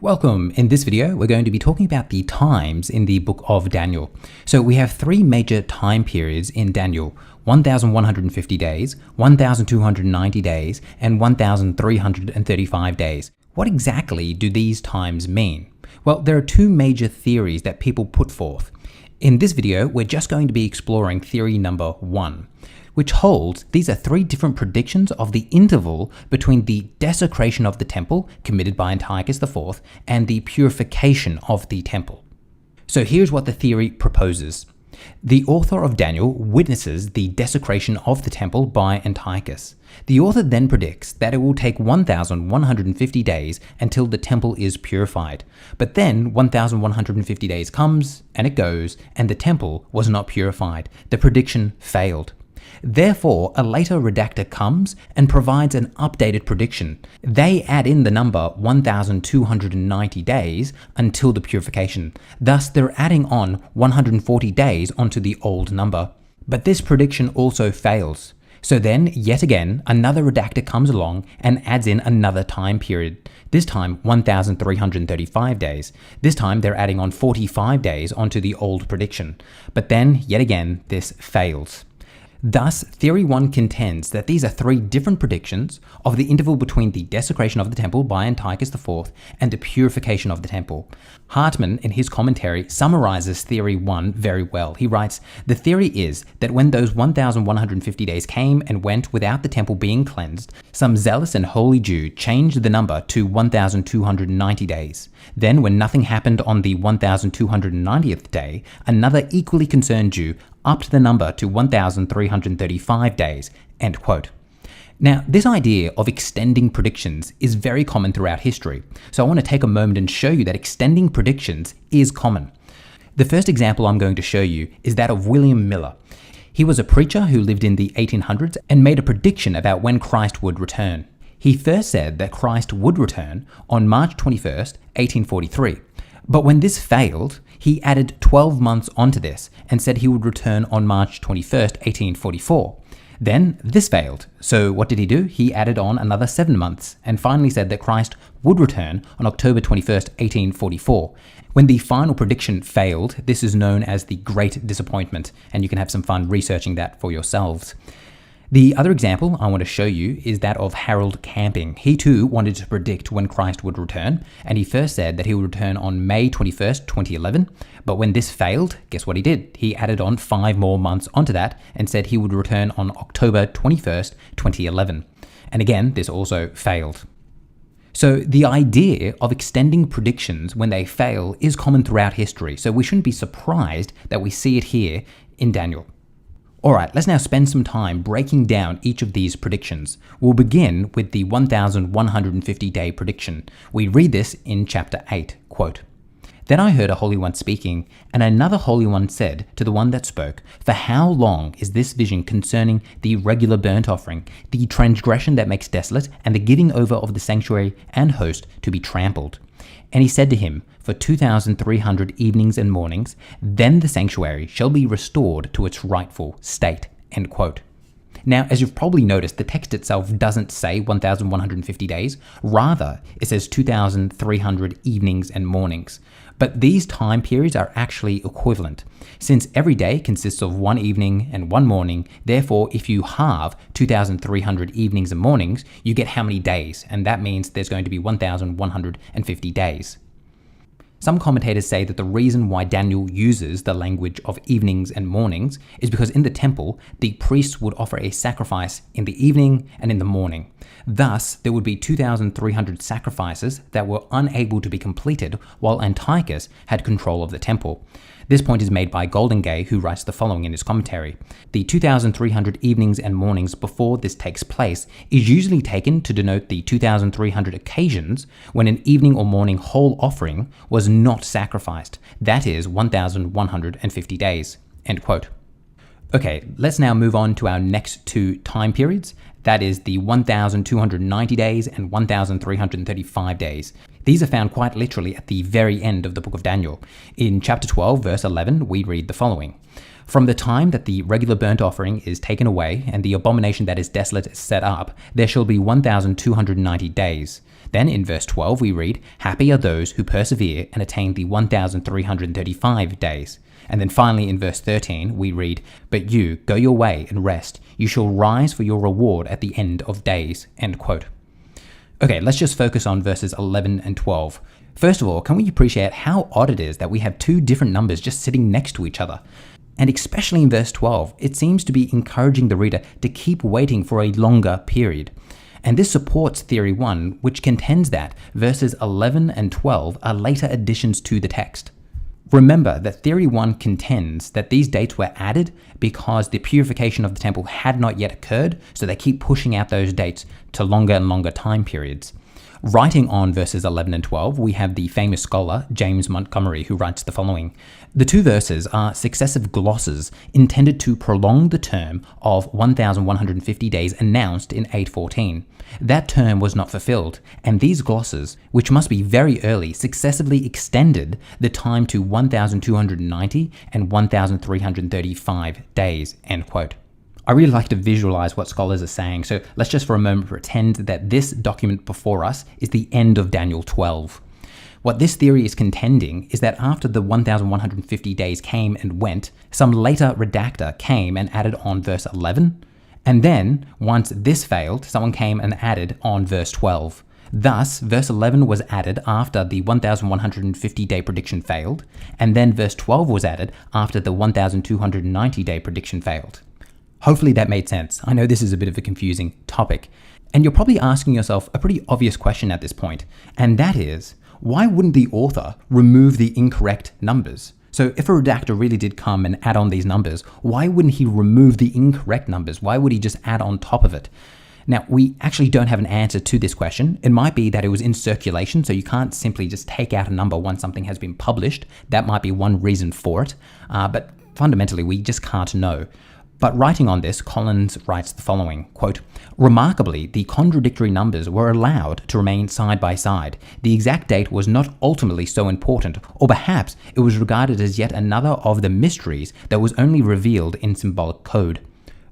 Welcome. In this video, we're going to be talking about the times in the book of Daniel. So we have three major time periods in Daniel: 1,150 days, 1,290 days, and 1,335 days. What exactly do these times mean? Well, there are two major theories that people put forth. In this video, we're just going to be exploring theory number one, which holds these are three different predictions of the interval between the desecration of the temple committed by Antiochus IV and the purification of the temple. So here's what the theory proposes. The author of Daniel witnesses the desecration of the temple by Antiochus. The author then predicts that it will take 1,150 days until the temple is purified. But then 1,150 days comes and it goes, and the temple was not purified. The prediction failed. Therefore, a later redactor comes and provides an updated prediction. They add in the number 1,290 days until the purification. Thus, they're adding on 140 days onto the old number. But this prediction also fails. So then, yet again, another redactor comes along and adds in another time period. This time, 1,335 days. This time, they're adding on 45 days onto the old prediction. But then, yet again, this fails. Thus, Theory 1 contends that these are three different predictions of the interval between the desecration of the temple by Antiochus IV and the purification of the temple. Hartman, in his commentary, summarizes Theory 1 very well. He writes, "The theory is that when those 1,150 days came and went without the temple being cleansed, some zealous and holy Jew changed the number to 1,290 days. Then, when nothing happened on the 1,290th day, another equally concerned Jew upped the number to 1,335 days." End quote. Now, this idea of extending predictions is very common throughout history, so I want to take a moment and show you that extending predictions is common. The first example I'm going to show you is that of William Miller. He was a preacher who lived in the 1800s and made a prediction about when Christ would return. He first said that Christ would return on March 21st, 1843. But when this failed, he added 12 months onto this and said he would return on March 21st, 1844. Then this failed. So what did he do? He added on another 7 months and finally said that Christ would return on October 21st, 1844. When the final prediction failed, this is known as the Great Disappointment, and you can have some fun researching that for yourselves. The other example I want to show you is that of Harold Camping. He too wanted to predict when Christ would return, and he first said that he would return on May 21st, 2011, but when this failed, guess what he did? He added on 5 more months onto that and said he would return on October 21st, 2011. And again, this also failed. So the idea of extending predictions when they fail is common throughout history, so we shouldn't be surprised that we see it here in Daniel. Alright, let's now spend some time breaking down each of these predictions. We'll begin with the 1,150 day prediction. We read this in chapter 8, quote, "Then I heard a holy one speaking, and another holy one said to the one that spoke, 'For how long is this vision concerning the regular burnt offering, the transgression that makes desolate, and the giving over of the sanctuary and host to be trampled?' And he said to him, 'For 2,300 evenings and mornings, then the sanctuary shall be restored to its rightful state.'" End quote. Now, as you've probably noticed, the text itself doesn't say 1,150 days. Rather, it says 2,300 evenings and mornings. But these time periods are actually equivalent. Since every day consists of 1 evening and 1 morning, therefore, if you halve 2,300 evenings and mornings, you get how many days? And that means there's going to be 1,150 days. Some commentators say that the reason why Daniel uses the language of evenings and mornings is because in the temple, the priests would offer a sacrifice in the evening and in the morning. Thus, there would be 2,300 sacrifices that were unable to be completed while Antiochus had control of the temple. This point is made by Goldingay, who writes the following in his commentary. "The 2,300 evenings and mornings before this takes place is usually taken to denote the 2,300 occasions when an evening or morning whole offering was not sacrificed. That is 1,150 days." End quote. Okay, let's now move on to our next two time periods. That is the 1,290 days and 1,335 days. These are found quite literally at the very end of the book of Daniel. In chapter 12, verse 11, we read the following. From the time that the regular burnt offering is taken away and the abomination that is desolate is set up, there shall be 1,290 days. Then in verse 12 we read, Happy are those who persevere and attain the 1,335 days. And then finally in verse 13 we read, But you, go your way and rest. You shall rise for your reward at the end of days. End quote. Okay, let's just focus on verses 11 and 12. First of all, can we appreciate how odd it is that we have two different numbers just sitting next to each other? And especially in verse 12, it seems to be encouraging the reader to keep waiting for a longer period. And this supports Theory 1, which contends that verses 11 and 12 are later additions to the text. Remember that Theory 1 contends that these dates were added because the purification of the temple had not yet occurred, so they keep pushing out those dates to longer and longer time periods. Writing on verses 11 and 12, we have the famous scholar James Montgomery, who writes the following. The two verses are successive glosses intended to prolong the term of 1,150 days announced in 814. That term was not fulfilled, and these glosses, which must be very early, successively extended the time to 1,290 and 1,335 days, end quote. I really like to visualize what scholars are saying, so let's just for a moment pretend that this document before us is the end of Daniel 12. What this theory is contending is that after the 1,150 days came and went, some later redactor came and added on verse 11, and then, once this failed, someone came and added on verse 12. Thus, verse 11 was added after the 1,150-day prediction failed, and then verse 12 was added after the 1,290-day prediction failed. Hopefully that made sense. I know this is a bit of a confusing topic, and you're probably asking yourself a pretty obvious question at this point, and that is, why wouldn't the author remove the incorrect numbers? So if a redactor really did come and add on these numbers, why wouldn't he remove the incorrect numbers? Why would he just add on top of it? Now, we actually don't have an answer to this question. It might be that it was in circulation, so you can't simply just take out a number once something has been published. That might be one reason for it, but fundamentally we just can't know. But writing on this, Collins writes the following, quote, Remarkably, the contradictory numbers were allowed to remain side by side. The exact date was not ultimately so important, or perhaps it was regarded as yet another of the mysteries that was only revealed in symbolic code.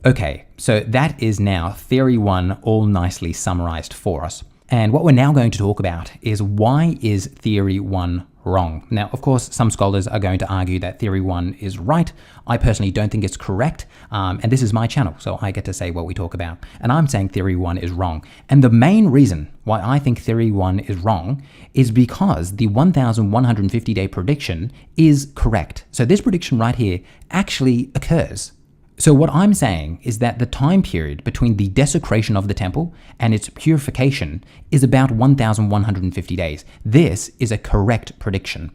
Okay, so that is now Theory 1 all nicely summarized for us. And what we're now going to talk about is why is Theory 1 wrong? Now, of course, some scholars are going to argue that Theory 1 is right. I personally don't think it's correct, and this is my channel, so I get to say what we talk about. And I'm saying Theory 1 is wrong. And the main reason why I think Theory 1 is wrong is because the 1,150-day prediction is correct. So this prediction right here actually occurs. So what I'm saying is that the time period between the desecration of the temple and its purification is about 1,150 days. This is a correct prediction.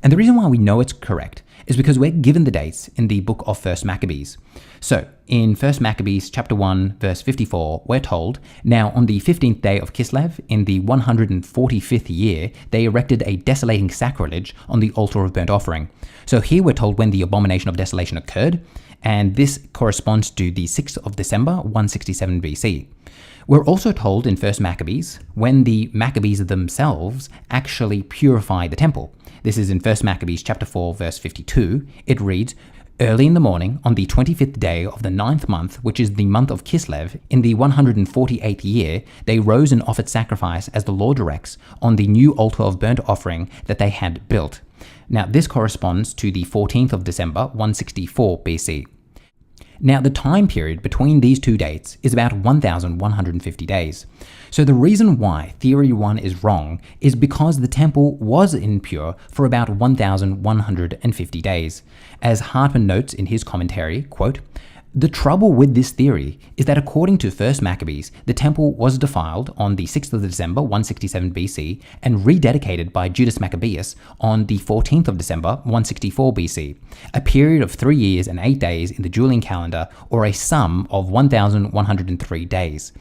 And the reason why we know it's correct is because we're given the dates in the book of 1 Maccabees. So in 1 Maccabees chapter 1 verse 54, we're told, Now on the 15th day of Kislev, in the 145th year, they erected a desolating sacrilege on the altar of burnt offering. So here we're told when the abomination of desolation occurred, and this corresponds to the 6th of December, 167 BC. We're also told in 1 Maccabees when the Maccabees themselves actually purify the temple. This is in 1 Maccabees chapter 4 verse 52. It reads, Early in the morning, on the 25th day of the 9th month, which is the month of Kislev, in the 148th year, they rose and offered sacrifice as the Lord directs on the new altar of burnt offering that they had built. Now, this corresponds to the 14th of December, 164 BC. Now, the time period between these two dates is about 1,150 days. So the reason why Theory 1 is wrong is because the temple was impure for about 1,150 days. As Hartman notes in his commentary, quote, The trouble with this theory is that according to 1 Maccabees, the temple was defiled on the 6th of December, 167 BC, and rededicated by Judas Maccabeus on the 14th of December, 164 BC, a period of 3 years and 8 days in the Julian calendar, or a sum of 1,103 days.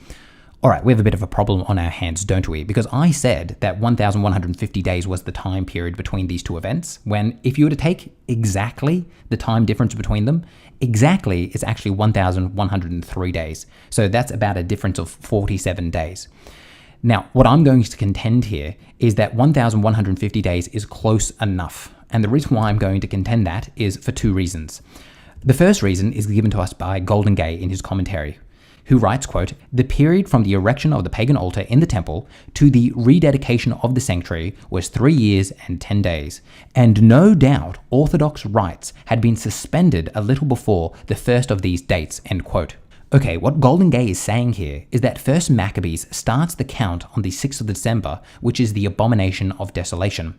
Alright, we have a bit of a problem on our hands, don't we? Because I said that 1,150 days was the time period between these two events, when if you were to take exactly the time difference between them, exactly it's actually 1,103 days. So that's about a difference of 47 days. Now, what I'm going to contend here is that 1,150 days is close enough. And the reason why I'm going to contend that is for two reasons. The first reason is given to us by Goldingay in his commentary, who writes, quote, "The period from the erection of the pagan altar in the temple to the rededication of the sanctuary was 3 years and 10 days, and no doubt Orthodox rites had been suspended a little before the first of these dates," end quote. Okay, what Goldingay is saying here is that 1st Maccabees starts the count on the 6th of December, which is the abomination of desolation.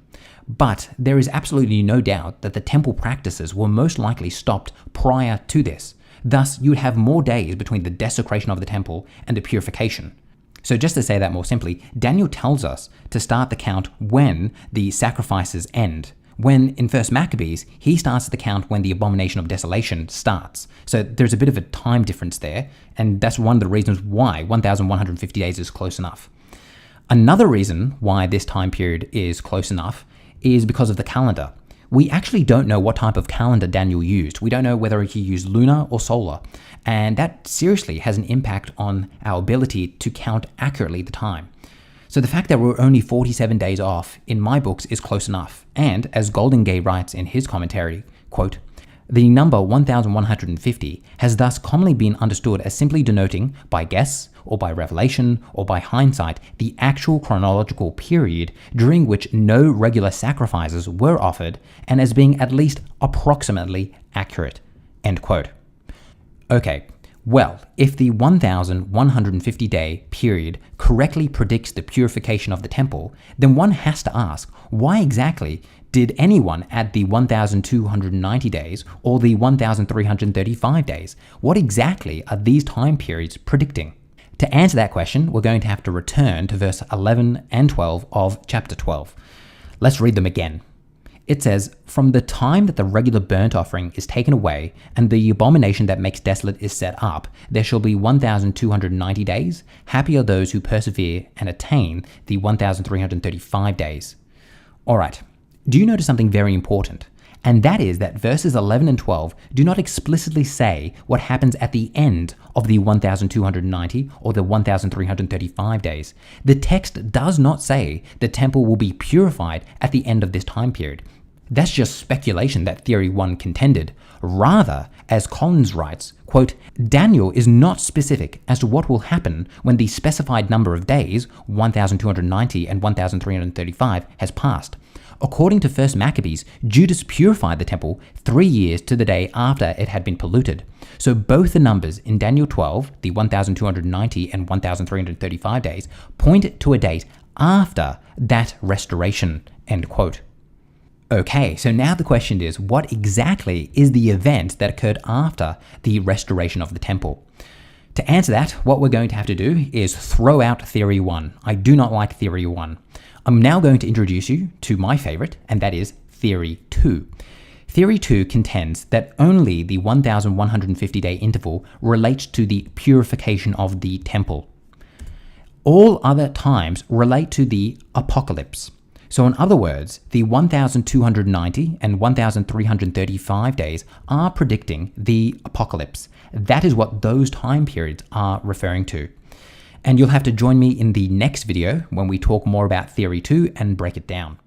But there is absolutely no doubt that the temple practices were most likely stopped prior to this. Thus, you would have more days between the desecration of the temple and the purification. So just to say that more simply, Daniel tells us to start the count when the sacrifices end. When in 1st Maccabees, he starts the count when the abomination of desolation starts. So there's a bit of a time difference there, and that's one of the reasons why 1,150 days is close enough. Another reason why this time period is close enough is because of the calendar. We actually don't know what type of calendar Daniel used. We don't know whether he used lunar or solar, and that seriously has an impact on our ability to count accurately the time. So the fact that we're only 47 days off in my books is close enough, and as Goldingay writes in his commentary, quote, "The number 1,150 has thus commonly been understood as simply denoting, by guess, or by revelation, or by hindsight, the actual chronological period during which no regular sacrifices were offered, and as being at least approximately accurate," end quote. Okay, well, if the 1,150-day period correctly predicts the purification of the temple, then one has to ask, why exactly did anyone add the 1,290 days or the 1,335 days? What exactly are these time periods predicting? To answer that question, we're going to have to return to verse 11 and 12 of chapter 12. Let's read them again. It says, "From the time that the regular burnt offering is taken away and the abomination that makes desolate is set up, there shall be 1,290 days. Happy are those who persevere and attain the 1,335 days." All right, do you notice something very important? And that is that verses 11 and 12 do not explicitly say what happens at the end of the 1,290 or the 1,335 days. The text does not say the temple will be purified at the end of this time period. That's just speculation that Theory 1 contended. Rather, as Collins writes, quote, "Daniel is not specific as to what will happen when the specified number of days, 1,290 and 1,335, has passed. According to 1st Maccabees, Judas purified the temple 3 years to the day after it had been polluted. So both the numbers in Daniel 12, the 1,290 and 1,335 days, point to a date after that restoration," end quote. Okay, so now the question is, what exactly is the event that occurred after the restoration of the temple? To answer that, what we're going to have to do is throw out Theory 1. I do not like Theory 1. I'm now going to introduce you to my favorite, and that is Theory 2. Theory 2 contends that only the 1,150-day interval relates to the purification of the temple. All other times relate to the apocalypse. So in other words, the 1,290 and 1,335 days are predicting the apocalypse. That is what those time periods are referring to. And you'll have to join me in the next video when we talk more about Theory 2 and break it down.